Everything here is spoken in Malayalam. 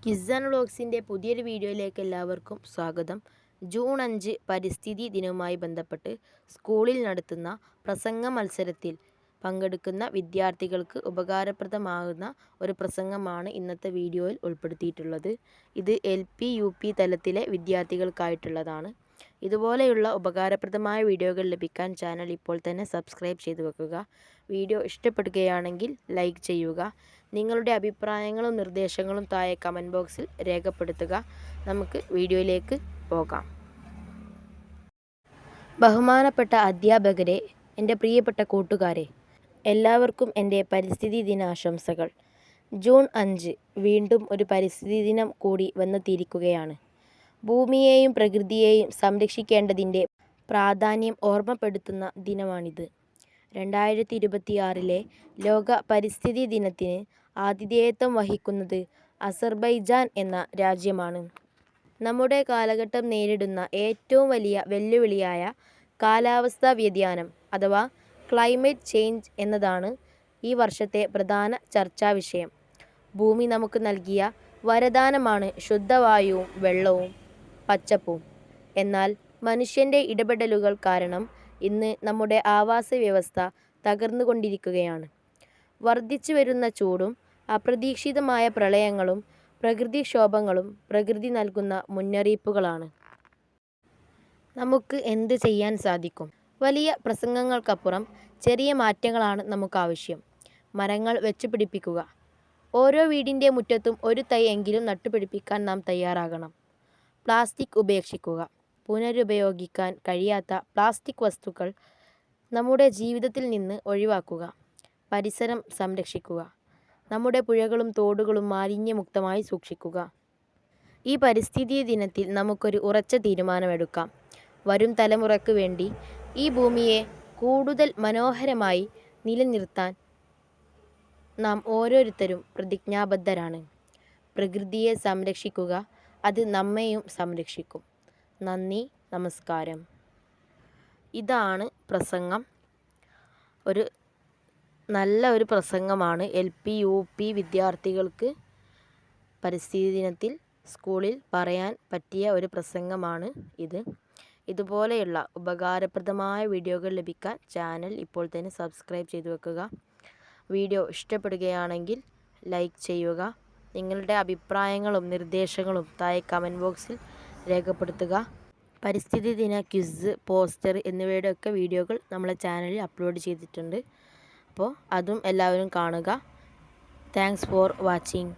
കിസ് ആൻഡ് വ്ളോഗ്സിൻ്റെ പുതിയൊരു വീഡിയോയിലേക്ക് എല്ലാവർക്കും സ്വാഗതം. ജൂൺ 5 പരിസ്ഥിതി ദിനവുമായി ബന്ധപ്പെട്ട് സ്കൂളിൽ നടത്തുന്ന പ്രസംഗ മത്സരത്തിൽ പങ്കെടുക്കുന്ന വിദ്യാർത്ഥികൾക്ക് ഉപകാരപ്രദമാകുന്ന ഒരു പ്രസംഗമാണ് ഇന്നത്തെ വീഡിയോയിൽ ഉൾപ്പെടുത്തിയിട്ടുള്ളത്. ഇത് LP UP തലത്തിലെ വിദ്യാർത്ഥികൾക്കായിട്ടുള്ളതാണ്. ഇതുപോലെയുള്ള ഉപകാരപ്രദമായ വീഡിയോകൾ ലഭിക്കാൻ ചാനൽ ഇപ്പോൾ തന്നെ സബ്സ്ക്രൈബ് ചെയ്തു വെക്കുക. വീഡിയോ ഇഷ്ടപ്പെടുകയാണെങ്കിൽ ലൈക്ക് ചെയ്യുക. നിങ്ങളുടെ അഭിപ്രായങ്ങളും നിർദ്ദേശങ്ങളും താഴെ കമൻറ്റ് ബോക്സിൽ രേഖപ്പെടുത്തുക. നമുക്ക് വീഡിയോയിലേക്ക് പോകാം. ബഹുമാനപ്പെട്ട അധ്യാപകരെ, എൻ്റെ പ്രിയപ്പെട്ട കൂട്ടുകാരെ, എല്ലാവർക്കും എൻ്റെ പരിസ്ഥിതി ദിനാശംസകൾ. ജൂൺ 5 വീണ്ടും ഒരു പരിസ്ഥിതി ദിനം കൂടി വന്നെത്തിയിരിക്കുകയാണ്. ഭൂമിയെയും പ്രകൃതിയെയും സംരക്ഷിക്കേണ്ടതിൻ്റെ പ്രാധാന്യം ഓർമ്മപ്പെടുത്തുന്ന ദിനമാണിത്. 2026 ലോക പരിസ്ഥിതി ദിനത്തിന് ആതിഥേയത്വം വഹിക്കുന്നത് അസർബൈജാൻ എന്ന രാജ്യമാണ്. നമ്മുടെ കാലഘട്ടം നേരിടുന്ന ഏറ്റവും വലിയ വെല്ലുവിളിയായ കാലാവസ്ഥാ വ്യതിയാനം അഥവാ ക്ലൈമറ്റ് ചേഞ്ച് എന്നതാണ് ഈ വർഷത്തെ പ്രധാന ചർച്ചാ വിഷയം. ഭൂമി നമുക്ക് നൽകിയ വരദാനമാണ് ശുദ്ധവായുവും വെള്ളവും പച്ചപ്പും. എന്നാൽ മനുഷ്യൻ്റെ ഇടപെടലുകൾ കാരണം ഇന്ന് നമ്മുടെ ആവാസ വ്യവസ്ഥ തകർന്നുകൊണ്ടിരിക്കുകയാണ്. വർദ്ധിച്ചു വരുന്ന ചൂടും അപ്രതീക്ഷിതമായ പ്രളയങ്ങളും പ്രകൃതിക്ഷോഭങ്ങളും പ്രകൃതി നൽകുന്ന മുന്നറിയിപ്പുകളാണ്. നമുക്ക് എന്ത് ചെയ്യാൻ സാധിക്കും? വലിയ പ്രസംഗങ്ങൾക്കപ്പുറം ചെറിയ മാറ്റങ്ങളാണ് നമുക്കാവശ്യം. മരങ്ങൾ വെച്ചുപിടിപ്പിക്കുക. ഓരോ വീടിൻ്റെ മുറ്റത്തും ഒരു തൈ എങ്കിലും നട്ടുപിടിപ്പിക്കാൻ നാം തയ്യാറാകണം. പ്ലാസ്റ്റിക് ഉപേക്ഷിക്കുക. പുനരുപയോഗിക്കാൻ കഴിയാത്ത പ്ലാസ്റ്റിക് വസ്തുക്കൾ നമ്മുടെ ജീവിതത്തിൽ നിന്ന് ഒഴിവാക്കുക. പരിസരം സംരക്ഷിക്കുക. നമ്മുടെ പുഴകളും തോടുകളും മാലിന്യമുക്തമായി സൂക്ഷിക്കുക. ഈ പരിസ്ഥിതി ദിനത്തിൽ നമുക്കൊരു ഉറച്ച തീരുമാനമെടുക്കാം. വരും തലമുറയ്ക്ക് വേണ്ടി ഈ ഭൂമിയെ കൂടുതൽ മനോഹരമായി നിലനിർത്താൻ നാം ഓരോരുത്തരും പ്രതിജ്ഞാബദ്ധരാണ്. പ്രകൃതിയെ സംരക്ഷിക്കുക, അത് നമ്മെയും സംരക്ഷിക്കും. നന്ദി, നമസ്കാരം. ഇതാണ് പ്രസംഗം. നല്ല ഒരു പ്രസംഗമാണ്. LP UP വിദ്യാർത്ഥികൾക്ക് പരിസ്ഥിതി ദിനത്തിൽ സ്കൂളിൽ പറയാൻ പറ്റിയ ഒരു പ്രസംഗമാണ് ഇത്. ഇതുപോലെയുള്ള ഉപകാരപ്രദമായ വീഡിയോകൾ ലഭിക്കാൻ ചാനൽ ഇപ്പോൾ തന്നെ സബ്സ്ക്രൈബ് ചെയ്തു വെക്കുക. വീഡിയോ ഇഷ്ടപ്പെടുകയാണെങ്കിൽ ലൈക്ക് ചെയ്യുക. നിങ്ങളുടെ അഭിപ്രായങ്ങളും നിർദ്ദേശങ്ങളും താഴെ കമൻറ്റ് ബോക്സിൽ രേഖപ്പെടുത്തുക. പരിസ്ഥിതി ദിന ക്വിസ്, പോസ്റ്റർ എന്നിവയുടെയൊക്കെ വീഡിയോകൾ നമ്മളെ ചാനലിൽ അപ്ലോഡ് ചെയ്തിട്ടുണ്ട്. അപ്പോൾ അതും എല്ലാവരും കാണുക. Thanks for watching.